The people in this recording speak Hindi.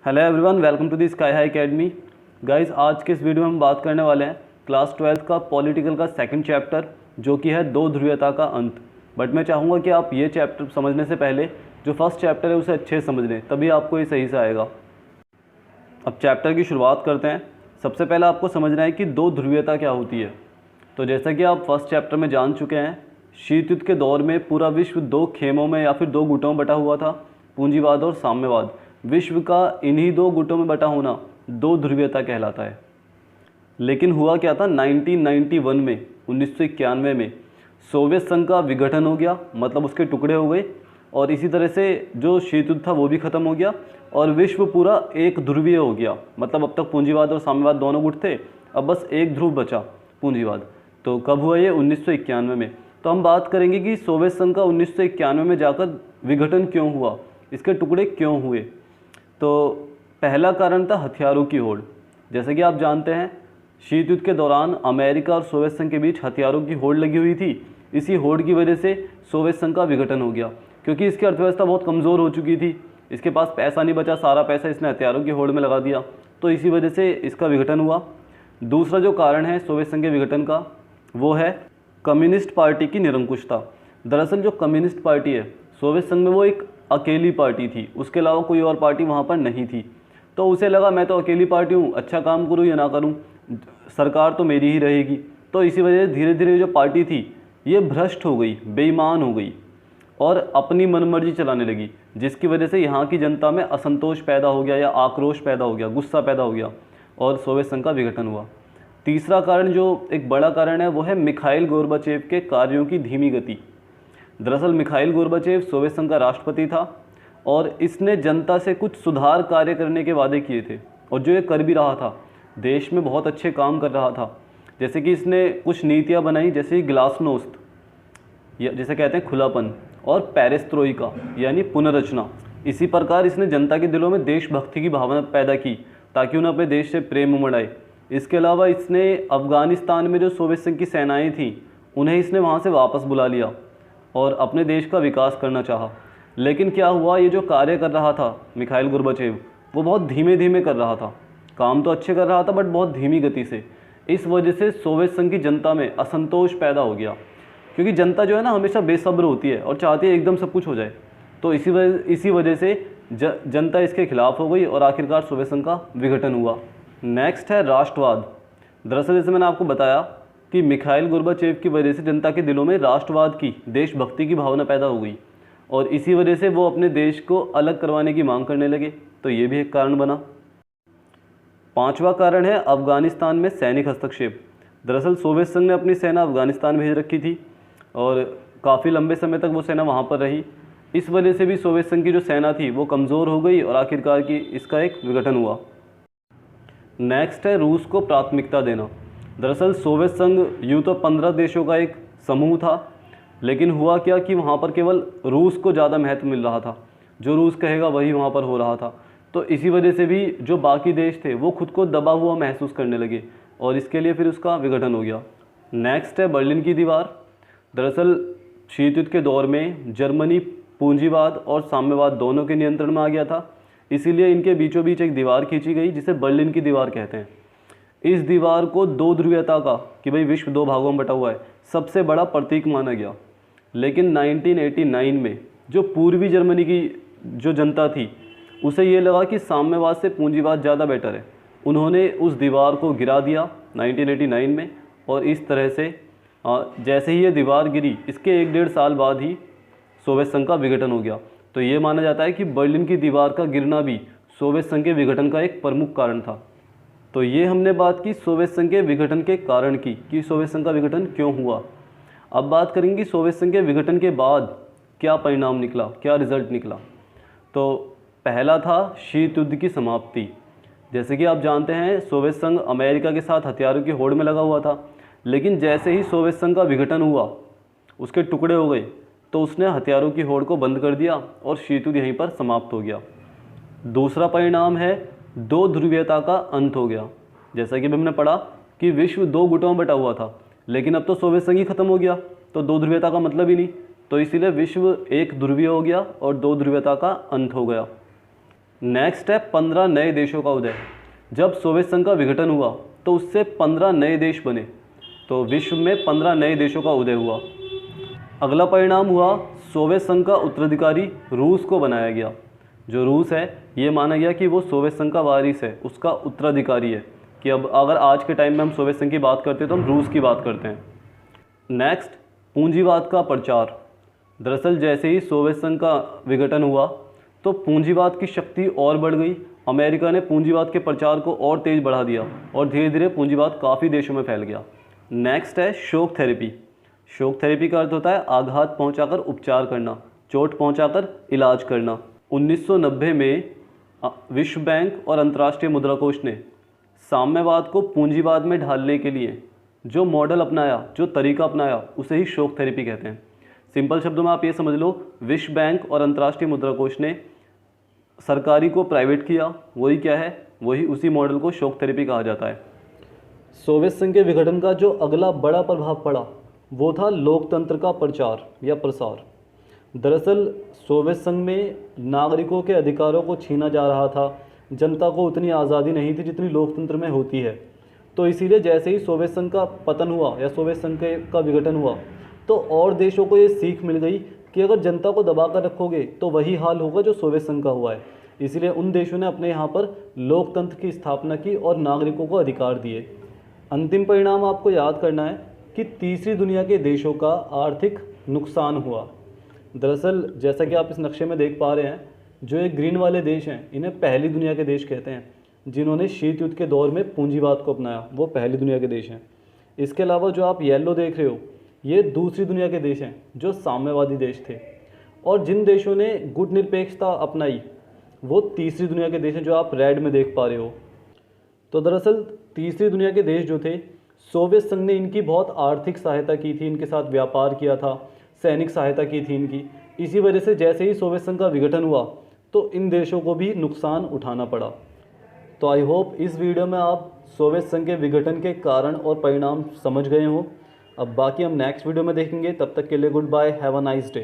Hello everyone, welcome to the Sky High Academy. Guys, आज के इस वीडियो में हम बात करने वाले हैं क्लास 12th का पॉलिटिकल का सेकंड चैप्टर, जो कि है दो ध्रुवीयता का अंत। बट मैं चाहूँगा कि आप ये चैप्टर समझने से पहले जो फर्स्ट चैप्टर है उसे अच्छे से समझ लें, तभी आपको ये सही से आएगा। अब चैप्टर की शुरुआत करते हैं। सबसे पहले आपको समझना है कि दो ध्रुवीयता क्या होती है। तो जैसा कि आप फर्स्ट चैप्टर में जान चुके हैं, शीत युद्ध के दौर में पूरा विश्व दो खेमों में या फिर दो गुटों में बटा हुआ था, पूंजीवाद और साम्यवाद। विश्व का इन्हीं दो गुटों में बटा होना दो ध्रुवीयता कहलाता है। लेकिन हुआ क्या था, 1991 में 1991 में सोवियत संघ का विघटन हो गया, मतलब उसके टुकड़े हो गए, और इसी तरह से जो शीत युद्ध था वो भी ख़त्म हो गया और विश्व पूरा एक ध्रुवीय हो गया। मतलब अब तक पूंजीवाद और साम्यवाद दोनों गुट थे, अब बस एक ध्रुव बचा, पूंजीवाद। तो कब हुआ ये? 1991 में। तो हम बात करेंगे कि सोवियत संघ का 1991 में जाकर विघटन क्यों हुआ, इसके टुकड़े क्यों हुए। तो पहला कारण था हथियारों की होड़। जैसे कि आप जानते हैं, शीत युद्ध के दौरान अमेरिका और सोवियत संघ के बीच हथियारों की होड़ लगी हुई थी। इसी होड़ की वजह से सोवियत संघ का विघटन हो गया, क्योंकि इसकी अर्थव्यवस्था बहुत कमज़ोर हो चुकी थी। इसके पास पैसा नहीं बचा, सारा पैसा इसने हथियारों की होड़ में लगा दिया, तो इसी वजह से इसका विघटन हुआ। दूसरा जो कारण है सोवियत संघ के विघटन का, वो है कम्युनिस्ट पार्टी की निरंकुशता। दरअसल जो कम्युनिस्ट पार्टी है सोवियत संघ में, वो एक अकेली पार्टी थी, उसके अलावा कोई और पार्टी वहाँ पर नहीं थी। तो उसे लगा मैं तो अकेली पार्टी हूँ, अच्छा काम करूँ या ना करूँ, सरकार तो मेरी ही रहेगी। तो इसी वजह से धीरे धीरे जो पार्टी थी ये भ्रष्ट हो गई, बेईमान हो गई और अपनी मनमर्जी चलाने लगी, जिसकी वजह से यहाँ की जनता में असंतोष पैदा हो गया या आक्रोश पैदा हो गया, गुस्सा पैदा हो गया और सोवियत संघ का विघटन हुआ। तीसरा कारण, जो एक बड़ा कारण है, वो है मिखाइल गोर्बाचेव के कार्यों की धीमी गति। दरअसल मिखाइल गोर्बाचेव सोवियत संघ का राष्ट्रपति था और इसने जनता से कुछ सुधार कार्य करने के वादे किए थे, और जो ये कर भी रहा था, देश में बहुत अच्छे काम कर रहा था। जैसे कि इसने कुछ नीतियाँ बनाई, जैसे ग्लासनोस्त, या जिसे कहते हैं खुलापन, और पेरेस्ट्रोइका यानी पुनर्रचना। इसी प्रकार इसने जनता के दिलों में देशभक्ति की भावना पैदा की, ताकि उन्हें अपने देश से प्रेम उमड़ आए। इसके अलावा इसने अफ़गानिस्तान में जो सोवियत संघ की सेनाएं थीं, उन्हें इसने वहाँ से वापस बुला लिया और अपने देश का विकास करना चाहा। लेकिन क्या हुआ, ये जो कार्य कर रहा था मिखाइल गोर्बाचेव, वो बहुत धीमे धीमे कर रहा था। काम तो अच्छे कर रहा था, बट बहुत धीमी गति से। इस वजह से सोवियत संघ की जनता में असंतोष पैदा हो गया, क्योंकि जनता जो है ना, हमेशा बेसब्र होती है और चाहती है एकदम सब कुछ हो जाए। तो इसी वजह से जनता इसके खिलाफ हो गई और आखिरकार सोवियत संघ का विघटन हुआ। नेक्स्ट है राष्ट्रवाद। दरअसल जैसे मैंने आपको बताया कि मिखाइल गोर्बाचेव की वजह से जनता के दिलों में राष्ट्रवाद की, देशभक्ति की भावना पैदा हो गई, और इसी वजह से वो अपने देश को अलग करवाने की मांग करने लगे। तो ये भी एक कारण बना। पांचवा कारण है अफ़गानिस्तान में सैनिक हस्तक्षेप। दरअसल सोवियत संघ ने अपनी सेना अफ़गानिस्तान भेज रखी थी और काफ़ी लंबे समय तक वो सेना वहाँ पर रही। इस वजह से भी सोवियत संघ की जो सेना थी वो कमज़ोर हो गई और आखिरकार की इसका एक विघटन हुआ। नेक्स्ट है रूस को प्राथमिकता देना। दरअसल सोवियत संघ यूँ तो 15 देशों का एक समूह था, लेकिन हुआ क्या कि वहाँ पर केवल रूस को ज़्यादा महत्व मिल रहा था, जो रूस कहेगा वही वहाँ पर हो रहा था। तो इसी वजह से भी जो बाकी देश थे वो खुद को दबा हुआ महसूस करने लगे और इसके लिए फिर उसका विघटन हो गया। नेक्स्ट है बर्लिन की दीवार। दरअसल शीत युद्ध के दौर में जर्मनी पूंजीवाद और साम्यवाद दोनों के नियंत्रण में आ गया था, इसीलिए इनके बीचों बीच एक दीवार खींची गई, जिसे बर्लिन की दीवार कहते हैं। इस दीवार को दो ध्रुवीयता का, कि भाई विश्व दो भागों में बटा हुआ है, सबसे बड़ा प्रतीक माना गया। लेकिन 1989 में जो पूर्वी जर्मनी की जो जनता थी, उसे ये लगा कि साम्यवाद से पूंजीवाद ज़्यादा बेटर है। उन्होंने उस दीवार को गिरा दिया 1989 में, और इस तरह से जैसे ही ये दीवार गिरी, इसके 1-1.5 साल बाद ही सोवियत संघ का विघटन हो गया। तो ये माना जाता है कि बर्लिन की दीवार का गिरना भी सोवियत संघ के विघटन का एक प्रमुख कारण था। तो ये हमने बात की सोवियत संघ के विघटन के कारण की, कि सोवियत संघ का विघटन क्यों हुआ। अब बात करेंगे सोवियत संघ के विघटन के बाद क्या परिणाम निकला, क्या रिजल्ट निकला। तो पहला था शीत युद्ध की समाप्ति। जैसे कि आप जानते हैं, सोवियत संघ अमेरिका के साथ हथियारों की होड़ में लगा हुआ था, लेकिन जैसे ही सोवियत संघ का विघटन हुआ, उसके टुकड़े हो गए, तो उसने हथियारों की होड़ को बंद कर दिया और शीत युद्ध यहीं पर समाप्त हो गया। दूसरा परिणाम है दो ध्रुवीयता का अंत हो गया। जैसा कि हमने पढ़ा कि विश्व दो गुटों में बटा हुआ था, लेकिन अब तो सोवियत संघ ही खत्म हो गया, तो दो ध्रुवीयता का मतलब ही नहीं। तो इसीलिए विश्व एक ध्रुवीय हो गया और दो ध्रुवीयता का अंत हो गया। नेक्स्ट है 15 नए देशों का उदय। जब सोवियत संघ का विघटन हुआ तो उससे 15 नए देश बने, तो विश्व में 15 नए देशों का उदय हुआ। अगला परिणाम हुआ सोवियत संघ का उत्तराधिकारी रूस को बनाया गया। जो रूस है ये माना गया कि वो सोवियत संघ का वारिस है, उसका उत्तराधिकारी है, कि अब अगर आज के टाइम में हम सोवियत संघ की बात करते हैं तो हम रूस की बात करते हैं। नेक्स्ट, पूंजीवाद का प्रचार। दरअसल जैसे ही सोवियत संघ का विघटन हुआ तो पूंजीवाद की शक्ति और बढ़ गई। अमेरिका ने पूंजीवाद के प्रचार को और तेज़ बढ़ा दिया और धीरे धीरे पूंजीवाद काफ़ी देशों में फैल गया। नेक्स्ट है शोक थेरेपी। शोक थेरेपी का अर्थ होता है आघात पहुंचाकर उपचार करना, चोट पहुंचाकर इलाज करना। 1990 में विश्व बैंक और अंतर्राष्ट्रीय मुद्रा कोष ने साम्यवाद को पूंजीवाद में ढालने के लिए जो मॉडल अपनाया, जो तरीका अपनाया, उसे ही शोक थेरेपी कहते हैं। सिंपल शब्दों में आप ये समझ लो, विश्व बैंक और अंतर्राष्ट्रीय मुद्रा कोष ने सरकारी को प्राइवेट किया। वही क्या है, वही उसी मॉडल को शोक थेरेपी कहा जाता है। सोवियत संघ के विघटन का जो अगला बड़ा प्रभाव पड़ा वो था लोकतंत्र का प्रचार या प्रसार। दरअसल सोवियत संघ में नागरिकों के अधिकारों को छीना जा रहा था, जनता को उतनी आज़ादी नहीं थी जितनी लोकतंत्र में होती है। तो इसीलिए जैसे ही सोवियत संघ का पतन हुआ या सोवियत संघ का विघटन हुआ तो और देशों को ये सीख मिल गई कि अगर जनता को दबा कर रखोगे तो वही हाल होगा जो सोवियत संघ का हुआ है। इसीलिए उन देशों ने अपने यहाँ पर लोकतंत्र की स्थापना की और नागरिकों को अधिकार दिए। अंतिम परिणाम आपको याद करना है कि तीसरी दुनिया के देशों का आर्थिक नुकसान हुआ। दरअसल जैसा कि आप इस नक्शे में देख पा रहे हैं, जो ये ग्रीन वाले देश हैं इन्हें पहली दुनिया के देश कहते हैं। जिन्होंने शीत युद्ध के दौर में पूंजीवाद को अपनाया वो पहली दुनिया के देश हैं। इसके अलावा जो आप येलो देख रहे हो ये दूसरी दुनिया के देश हैं जो साम्यवादी देश थे। और जिन देशों ने गुटनिरपेक्षता अपनाई वो तीसरी दुनिया के देश हैं जो आप रेड में देख पा रहे हो। तो दरअसल तीसरी दुनिया के देश जो थे, सोवियत संघ ने इनकी बहुत आर्थिक सहायता की थी, इनके साथ व्यापार किया था, सैनिक सहायता की थी इनकी। इसी वजह से जैसे ही सोवियत संघ का विघटन हुआ तो इन देशों को भी नुकसान उठाना पड़ा। तो आई होप इस वीडियो में आप सोवियत संघ के विघटन के कारण और परिणाम समझ गए हों। अब बाकी हम नेक्स्ट वीडियो में देखेंगे। तब तक के लिए good bye, have a nice day.